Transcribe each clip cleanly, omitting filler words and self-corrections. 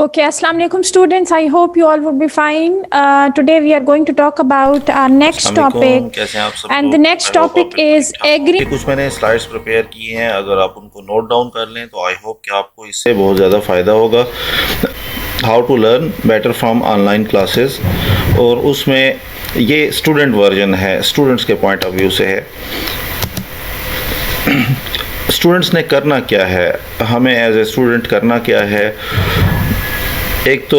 Okay, Assalamu alaikum students. I hope you all will be fine. Today we are going to talk about our next topic, कैसे हैं आप सब and लोग? the next I hope topic आप बिल्कुल is ठीक ठाक agri. होंगे। कुछ मैंने स्लाइड्स प्रिपेयर की हैं, अगर आप उनको नोट डाउन कर लें तो आई होप कि आपको इससे बहुत ज़्यादा फ़ायदा होगा। How to learn better from online classes, और उसमें ये स्टूडेंट वर्जन है, स्टूडेंट्स के पॉइंट ऑफ व्यू से है। स्टूडेंट्स ने करना क्या है, हमें एज ए स्टूडेंट करना क्या है। एक तो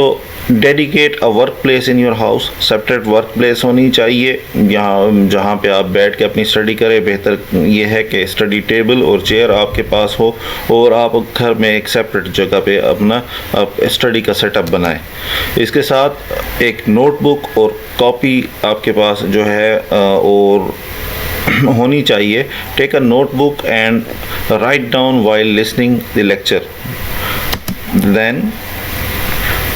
dedicate a work place in your house, separate work place होनी चाहिए यहाँ जहाँ पे आप बैठ के अपनी स्टडी करें। बेहतर ये है कि स्टडी टेबल और चेयर आपके पास हो और आप घर में एक सेपरेट जगह पे अपना स्टडी का सेटअप बनाएं। इसके साथ एक नोटबुक और कॉपी आपके पास जो है और होनी चाहिए। Take a notebook and write down while listening the lecture. Then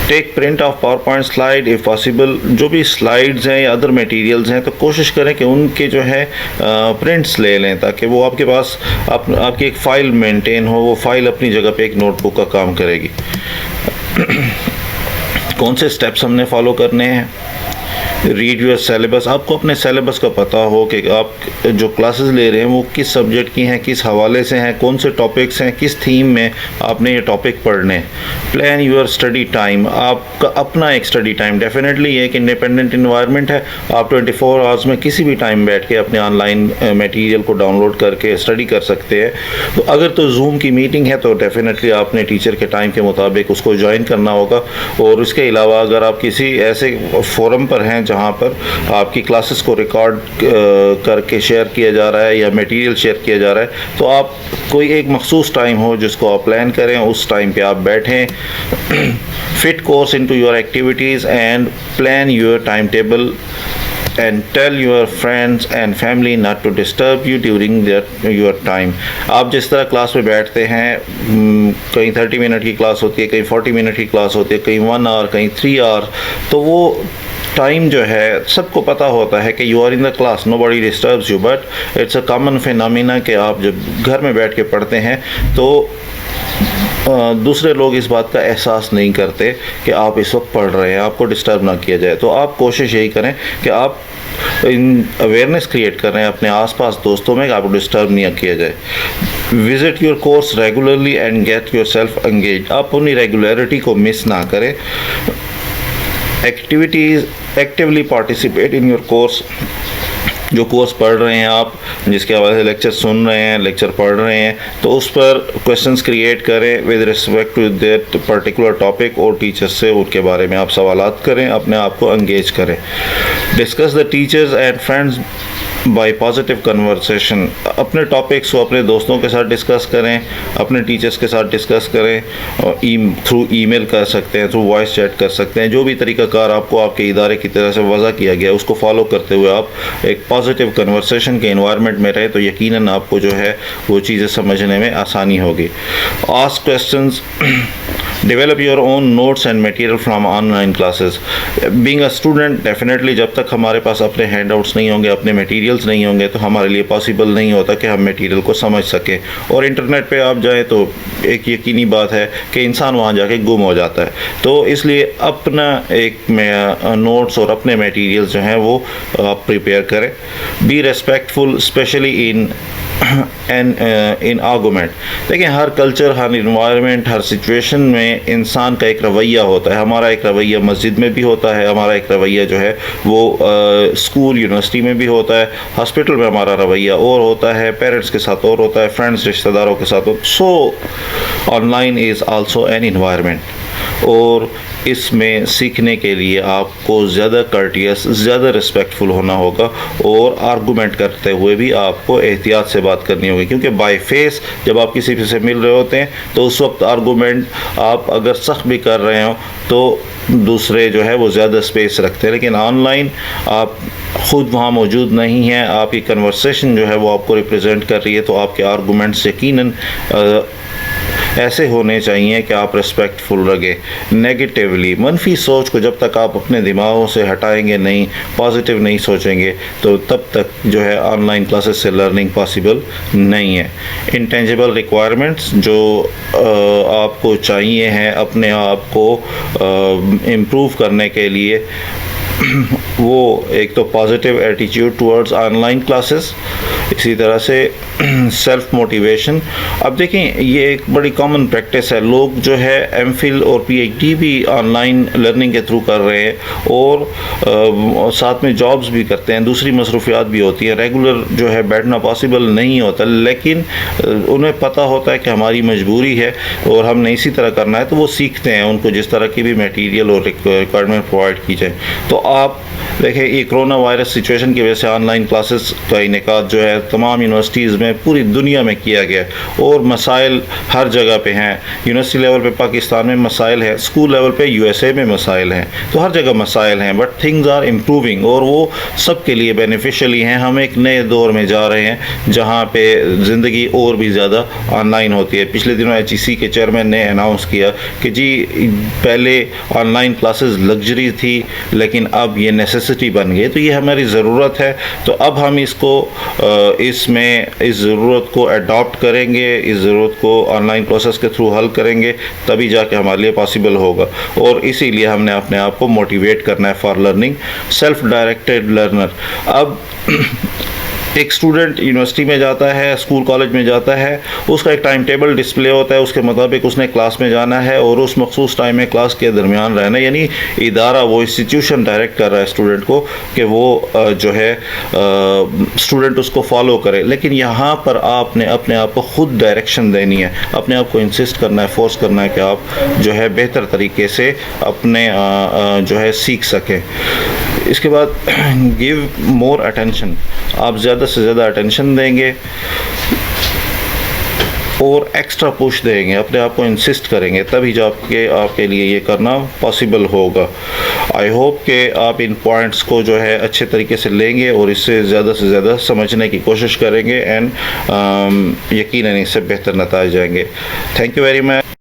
take print of power point slide if possible. जो भी स्लाइड्स हैं या अदर मटेरियल्स हैं तो कोशिश करें कि उनके जो है प्रिंट्स ले लें, ताकि वो आपके पास आपकी एक फ़ाइल मेंटेन हो। वो फ़ाइल अपनी जगह पे एक नोटबुक का काम करेगी। कौन से स्टेप्स हमने फॉलो करने हैं। Read your syllabus. आपको अपने सिलेबस का पता हो कि आप जो क्लासेस ले रहे हैं वो किस सब्जेक्ट की हैं, किस हवाले से हैं, कौन से टॉपिक्स हैं, किस थीम में आपने ये टॉपिक पढ़ने। Plan your study time. आपका अपना एक स्टडी टाइम, डेफिनेटली ये एक इंडिपेंडेंट इन्वायरमेंट है। आप 24 आवर्स में किसी भी टाइम बैठ के अपने ऑनलाइन मटेरियल को डाउनलोड करके स्टडी कर सकते हैं। तो अगर तो जूम की मीटिंग है तो डेफिनेटली आपने टीचर के टाइम के मुताबिक उसको ज्वाइन करना होगा। और उसके अलावा अगर आप किसी ऐसे फोरम पर हैं जहाँ पर आपकी क्लासेस को रिकॉर्ड करके शेयर किया जा रहा है या मटेरियल शेयर किया जा रहा है, तो आप कोई एक मखसूस टाइम हो जिसको आप प्लान करें, उस टाइम पे आप बैठें। Fit course into your activities and plan your time table and tell your friends and family not to disturb you during your time। आप जिस तरह क्लास में बैठते हैं, कहीं 30 मिनट की क्लास होती है, कहीं 40 मिनट की क्लास होती है, कहीं 1 आवर, कहीं 3 आवर, तो वो टाइम जो है सबको पता होता है कि you are in the class, nobody disturbs you. But it's a common phenomena कि आप जब घर में बैठ के पढ़ते हैं तो दूसरे लोग इस बात का एहसास नहीं करते कि आप इस वक्त पढ़ रहे हैं, आपको डिस्टर्ब ना किया जाए। तो आप कोशिश यही करें कि आप इन अवेयरनेस क्रिएट कर रहे हैं अपने आसपास दोस्तों में कि आपको डिस्टर्ब नहीं किया जाए। Visit your course regularly and get your self engage. आप अपनी रेगुलरिटी को मिस ना करें। Activities actively participate in your course. जो कोर्स पढ़ रहे हैं आप, जिसके हवाले से लेक्चर सुन रहे हैं, लेक्चर पढ़ रहे हैं, तो उस पर क्वेश्चंस क्रिएट करें with respect to that particular topic, और टीचर्स से उनके बारे में आप सवालात करें, अपने आप को एंगेज करें। Discuss the teachers and friends bye positive conversation. अपने टॉपिक्स को अपने दोस्तों के साथ डिस्कस करें, अपने टीचर्स के साथ डिस्कस करें, और थ्रू ईमेल कर सकते हैं, थ्रू वॉइस चैट कर सकते हैं। जो भी तरीक़ाकार आपको आपके इदारे की तरह से वज़ा किया गया है उसको फॉलो करते हुए आप एक पॉजिटिव कन्वर्सेशन के इन्वायरमेंट में रहे तो यकीनन आपको जो है वो चीज़ें समझने में आसानी होगी। Ask questions. Develop your own notes and material from online classes. Being a student, definitely जब तक हमारे पास अपने हैंड आउट्स नहीं होंगे, अपने मटेरियल्स नहीं होंगे, तो हमारे लिए पॉसिबल नहीं होता कि हम मटेरियल को समझ सकें। और इंटरनेट पे आप जाएँ तो एक यकीनी बात है कि इंसान वहाँ जाके गुम हो जाता है। तो इसलिए अपना एक नोट्स और अपने मटेरियल्स जो हैं वो आप प्रिपेयर करें। Be respectful specially in argument. देखिए, हर कल्चर, हर इन्वायरमेंट, हर सिचुएशन में इंसान का एक रवैया होता है। हमारा एक रवैया मस्जिद में भी होता है, हमारा एक रवैया जो है वो स्कूल यूनिवर्सिटी में भी होता है, हॉस्पिटल में हमारा रवैया और होता है, पेरेंट्स के साथ और होता है, फ्रेंड्स रिश्तेदारों के साथ। सो online is also an environment, और इसमें सीखने के लिए आपको ज़्यादा कर्टियस, ज़्यादा रिस्पेक्टफुल होना होगा, और आर्गूमेंट करते हुए भी आपको एहतियात से बात करनी होगी। क्योंकि बाय फेस जब आप किसी से मिल रहे होते हैं तो उस वक्त आर्गूमेंट आप अगर सख्त भी कर रहे हो तो दूसरे जो है वो ज़्यादा स्पेस रखते हैं। लेकिन ऑनलाइन आप ख़ुद वहाँ मौजूद नहीं हैं, आपकी कन्वर्सेशन जो है वो आपको रिप्रेजेंट कर रही है, तो आपके आर्गूमेंट्स यकीनन ऐसे होने चाहिए कि आप रिस्पेक्टफुल रखें। नेगेटिवली मनफी सोच को जब तक आप अपने दिमागों से हटाएंगे नहीं, पॉजिटिव नहीं सोचेंगे, तो तब तक जो है ऑनलाइन क्लासेस से लर्निंग पॉसिबल नहीं है। इंटेंजिबल रिक्वायरमेंट्स जो आपको चाहिए हैं अपने आप को इम्प्रूव करने के लिए, वो एक तो positive attitude towards online classes, इसी तरह से सेल्फ मोटिवेशन। अब देखें, ये एक बड़ी कॉमन प्रैक्टिस है, लोग जो है एमफिल और पीएचडी भी ऑनलाइन लर्निंग के थ्रू कर रहे हैं और साथ में जॉब्स भी करते हैं, दूसरी मसरूफियात भी होती हैं। रेगुलर जो है बैठना पॉसिबल नहीं होता, लेकिन उन्हें पता होता है कि हमारी मजबूरी है और हमने इसी तरह करना है, तो वो सीखते हैं, उनको जिस तरह की भी मटेरियल और रिक्वायरमेंट प्रोवाइड की जाए। तो आप देखें, ये कोरोना वायरस सिचुएशन की वजह से ऑनलाइन क्लासेस का इनेकाद जो है तमाम यूनिवर्सिटीज़ में पूरी दुनिया में किया गया और मसाइल हर जगह पे हैं। यूनिवर्सिटी लेवल पे पाकिस्तान में मसाइल है, स्कूल लेवल पे यूएसए में मसाइल हैं, तो हर जगह मसाइल हैं, बट थिंग्स आर इम्प्रूविंग और वो सब के लिए बेनिफिशियली हैं। हम एक नए दौर में जा रहे हैं जहाँ पे ज़िंदगी और भी ज़्यादा ऑनलाइन होती है। पिछले दिनों HEC के चेयरमैन ने अनाउंस किया कि जी पहले ऑनलाइन क्लासेस लग्जरी थी, लेकिन अब ये नेसेसिटी बन गई, तो ये हमारी ज़रूरत है। तो अब हम इसको इस ज़रूरत को अडॉप्ट करेंगे, इस ज़रूरत को ऑनलाइन प्रोसेस के थ्रू हल करेंगे, तभी जाके हमारे लिए पॉसिबल होगा। और इसीलिए हमने अपने आप को मोटिवेट करना है for learning, self directed learner. अब एक स्टूडेंट यूनिवर्सिटी में जाता है, स्कूल कॉलेज में जाता है, उसका एक टाइम टेबल डिस्प्ले होता है, उसके मुताबिक उसने क्लास में जाना है और उस मखसूस टाइम में क्लास के दरमियान रहना है। यानी इदारा, वो इंस्टीट्यूशन डायरेक्ट कर रहा है स्टूडेंट को कि वो जो है स्टूडेंट उसको फॉलो करे। लेकिन यहाँ पर आपने अपने आप को खुद डायरेक्शन देनी है, अपने आप को इंसिस्ट करना है, फोर्स करना है कि आप जो है बेहतर तरीके से अपने जो है सीख सकें। इसके बाद गिव मोर अटेंशन, आप ज़्यादा से ज़्यादा अटेंशन देंगे और एक्स्ट्रा पुश देंगे, अपने आप को इंसिस्ट करेंगे, तभी जाके आपके लिए ये करना पॉसिबल होगा। आई होप कि आप इन पॉइंट्स को जो है अच्छे तरीके से लेंगे और इससे ज़्यादा समझने की कोशिश करेंगे एंड यकीनन इससे बेहतर नतीजे आएंगे। Thank you very much.